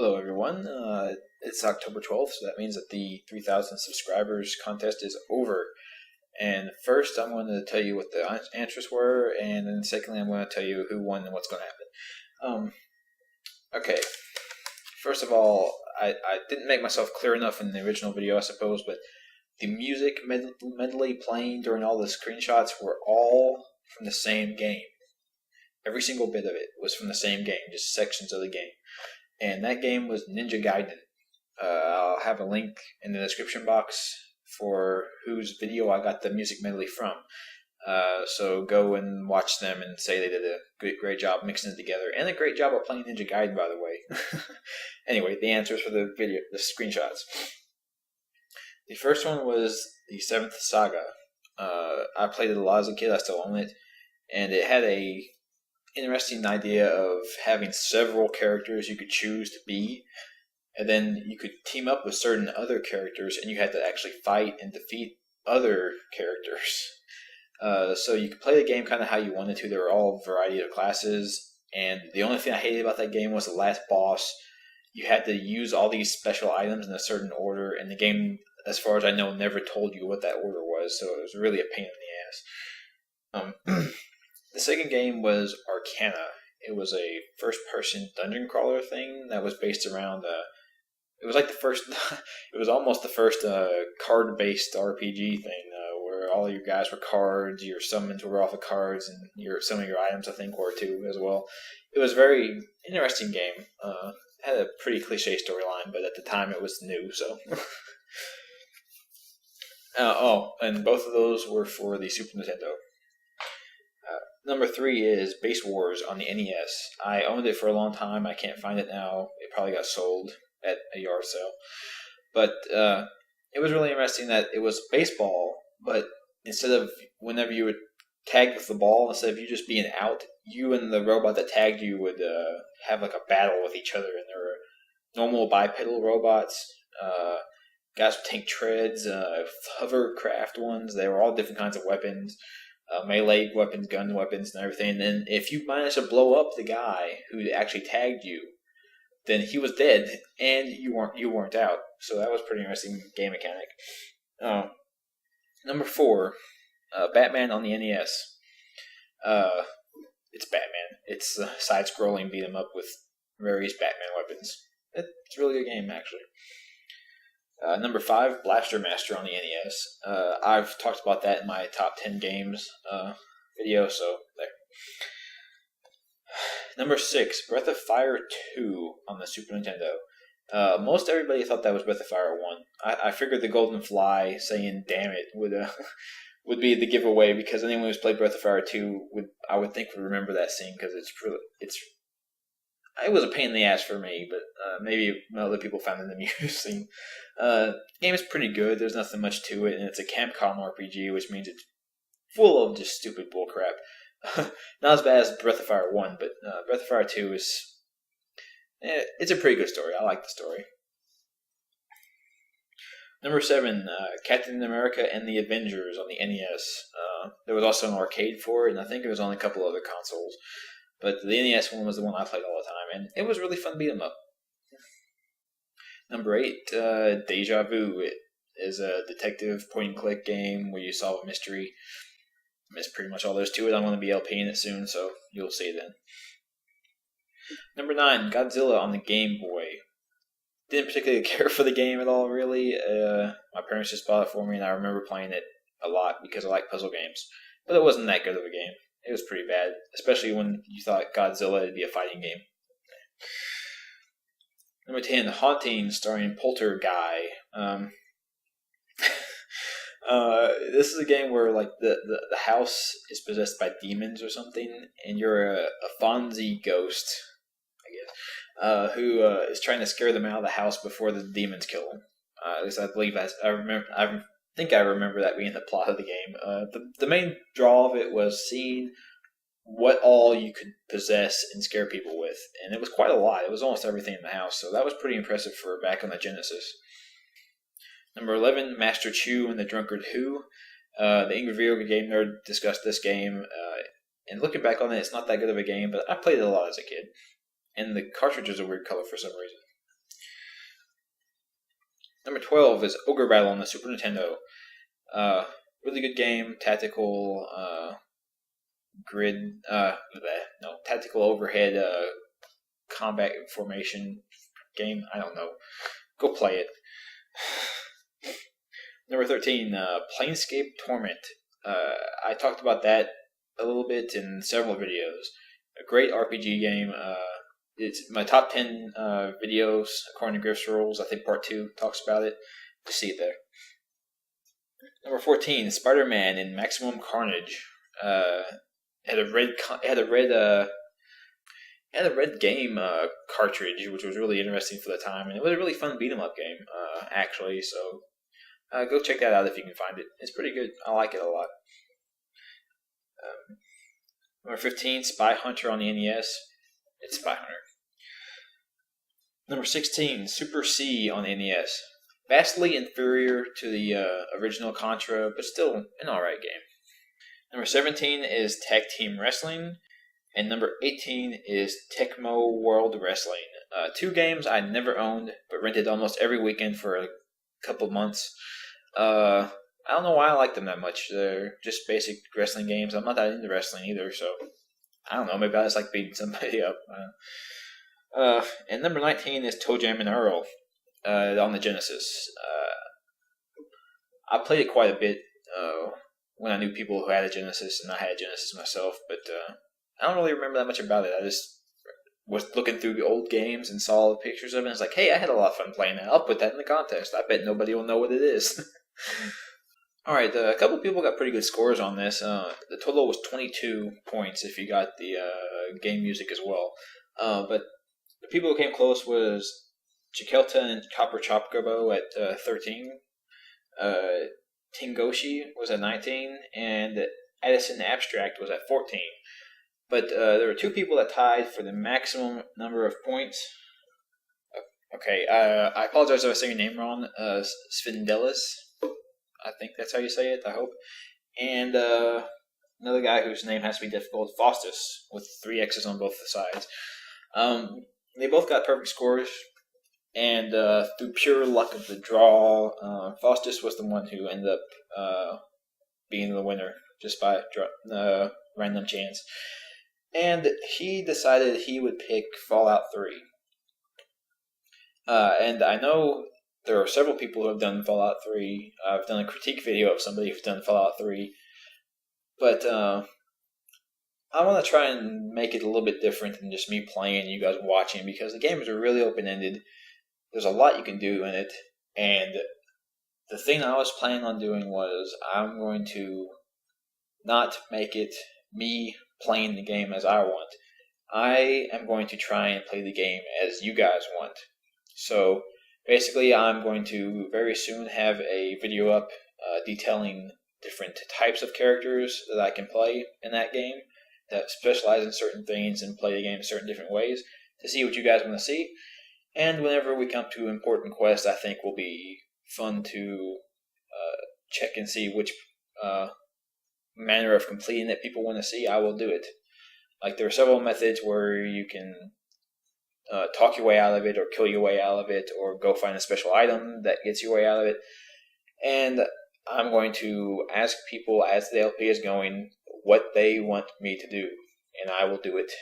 Hello, everyone. It's October 12th, so that means that the 3,000 subscribers contest is over. And first, I'm going to tell you what the answers were, and then secondly, I'm going to tell you who won and what's going to happen. Okay. First of all, I didn't make myself clear enough in the original video, I suppose, but the music medley playing during all the screenshots were all from the same game. Every single bit of it was from the same game, just sections of the game. And that game was Ninja Gaiden. I'll have a link in the description box for whose video I got the music medley from. So go and watch them and say they did a great job mixing it together. And a great job of playing Ninja Gaiden, by the way. Anyway, the answers for the video, the screenshots. The first one was the 7th Saga. I played it a lot as a kid. I still own it. And it had a interesting idea of having several characters you could choose to be, and then you could team up with certain other characters, and you had to actually fight and defeat other characters. So you could play the game kind of how you wanted to. There were all a variety of classes, and the only thing I hated about that game was the last boss. You had to use all these special items in a certain order, and the game, as far as I know, never told you what that order was, so it was really a pain in the ass. The second game was Arcana. It was a first-person dungeon crawler thing that was based around. It was like the first. It was almost the first card-based RPG thing, where all your guys were cards. Your summons were off of cards, and some of your items, I think, were too as well. It was a very interesting game. Had a pretty cliche storyline, but at the time it was new. So. And both of those were for the Super Nintendo. Number 3 is Base Wars on the NES. I owned it for a long time. I can't find it now. It probably got sold at a yard sale. But it was really interesting that it was baseball, but instead of whenever you would tag with the ball, instead of you just being out, you and the robot that tagged you would have like a battle with each other. And there were normal bipedal robots, guys with tank treads, hovercraft ones. They were all different kinds of weapons. Melee weapons, gun weapons, and everything. And then if you managed to blow up the guy who actually tagged you, then he was dead, and you weren't out. So that was pretty interesting game mechanic. Number 4, Batman on the NES. It's Batman. It's a side-scrolling beat 'em up with various Batman weapons. It's a really good game, actually. Number 5, Blaster Master on the NES. I've talked about that in my top 10 games video, so there. Number 6, Breath of Fire 2 on the Super Nintendo. Most everybody thought that was Breath of Fire 1. I figured the Golden Fly saying "damn it" would be the giveaway, because anyone who's played Breath of Fire 2 would remember that scene, because it was a pain in the ass for me, but maybe other people found it amusing. The game is pretty good. There's nothing much to it, and it's a Capcom RPG, which means it's full of just stupid bullcrap. Not as bad as Breath of Fire 1, but Breath of Fire 2 it's a pretty good story. I like the story. Number 7, Captain America and the Avengers on the NES. There was also an arcade for it, and I think there was on a couple other consoles. But the NES one was the one I played all the time, and it was really fun to beat 'em up. Number 8, Deja Vu. It is a detective point-and-click game where you solve a mystery. That's pretty much all there's to it. I'm going to be LPing it soon, so you'll see it then. Number 9, Godzilla on the Game Boy. Didn't particularly care for the game at all, really. My parents just bought it for me, and I remember playing it a lot because I like puzzle games. But it wasn't that good of a game. It was pretty bad, especially when you thought Godzilla would be a fighting game. Number 10, Haunting, starring Poltergeist. This is a game where like the house is possessed by demons or something, and you're a Fonzie ghost, I guess, who is trying to scare them out of the house before the demons kill them. At least I believe I think I remember that being the plot of the game. The main draw of it was seeing what all you could possess and scare people with, and it was quite a lot. It was almost everything in the house, so that was pretty impressive for back on the Genesis. Number 11, Master Chu and the Drunkard Who. The Angry Video Game Nerd discussed this game, and looking back on it, it's not that good of a game, but I played it a lot as a kid. And the cartridge is a weird color for some reason. Number 12 is Ogre Battle on the Super Nintendo. Really good game, tactical tactical overhead combat formation game. I don't know. Go play it. Number 13, Planescape Torment. I talked about that a little bit in several videos. A great RPG game. It's my top 10 videos according to Griff's Rules. I think part 2 talks about it. You see it there. Number 14, SpiderMan in Maximum Carnage. Had a red game cartridge, which was really interesting for the time, and it was a really fun beat 'em up game, actually. So go check that out if you can find it. It's pretty good. I like it a lot. Number 15, Spy Hunter on the NES. It's Spy Hunter. Number 16, Super C on the NES. Vastly inferior to the original Contra, but still an alright game. Number 17 is Tag Team Wrestling. And number 18 is Tecmo World Wrestling. 2 games I never owned, but rented almost every weekend for a couple months. I don't know why I like them that much. They're just basic wrestling games. I'm not that into wrestling either, so I don't know. Maybe I just like beating somebody up. And number 19 is Toe Jam and Earl on the Genesis. I played it quite a bit when I knew people who had a Genesis, and I had a Genesis myself, but I don't really remember that much about it. I just was looking through the old games and saw the pictures of it, and it's like, hey, I had a lot of fun playing that. I'll put that in the contest. I bet nobody will know what it is. Alright, a couple people got pretty good scores on this. The total was 22 points if you got the game music as well. But the people who came close was Chikelta and Copper Chopgabo at 13. Tingoshi was at 19, and Addison Abstract was at 14. But there were 2 people that tied for the maximum number of points. Okay, I apologize if I say your name wrong. Svindelis, I think that's how you say it, I hope. And another guy whose name has to be difficult, Faustus, with 3 X's on both the sides. They both got perfect scores. And through pure luck of the draw, Faustus was the one who ended up being the winner, just by random chance. And he decided he would pick Fallout 3. And I know there are several people who have done Fallout 3. I've done a critique video of somebody who's done Fallout 3. But I want to try and make it a little bit different than just me playing and you guys watching, because the game is really open-ended. There's a lot you can do in it, and the thing I was planning on doing was I'm going to not make it me playing the game as I want. I am going to try and play the game as you guys want. So basically I'm going to very soon have a video up detailing different types of characters that I can play in that game, that specialize in certain things and play the game certain different ways, to see what you guys want to see. And whenever we come to important quests, I think will be fun to check and see which manner of completing that people want to see. I will do it. Like, there are several methods where you can talk your way out of it, or kill your way out of it, or go find a special item that gets your way out of it. And I'm going to ask people as the LP is going what they want me to do, and I will do it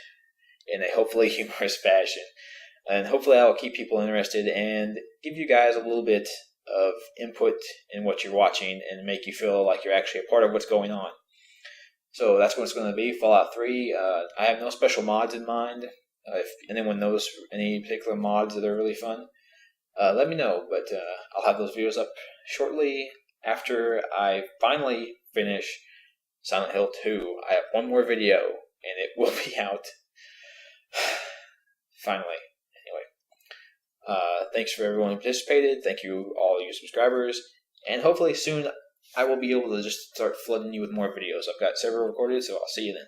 in a hopefully humorous fashion. And hopefully I will keep people interested and give you guys a little bit of input in what you're watching and make you feel like you're actually a part of what's going on. So that's what it's going to be, Fallout 3. I have no special mods in mind. If anyone knows any particular mods that are really fun, let me know. But I'll have those videos up shortly after I finally finish Silent Hill 2. I have one more video, and it will be out finally. Thanks for everyone who participated. Thank you all you subscribers. And hopefully soon I will be able to just start flooding you with more videos. I've got several recorded, so I'll see you then.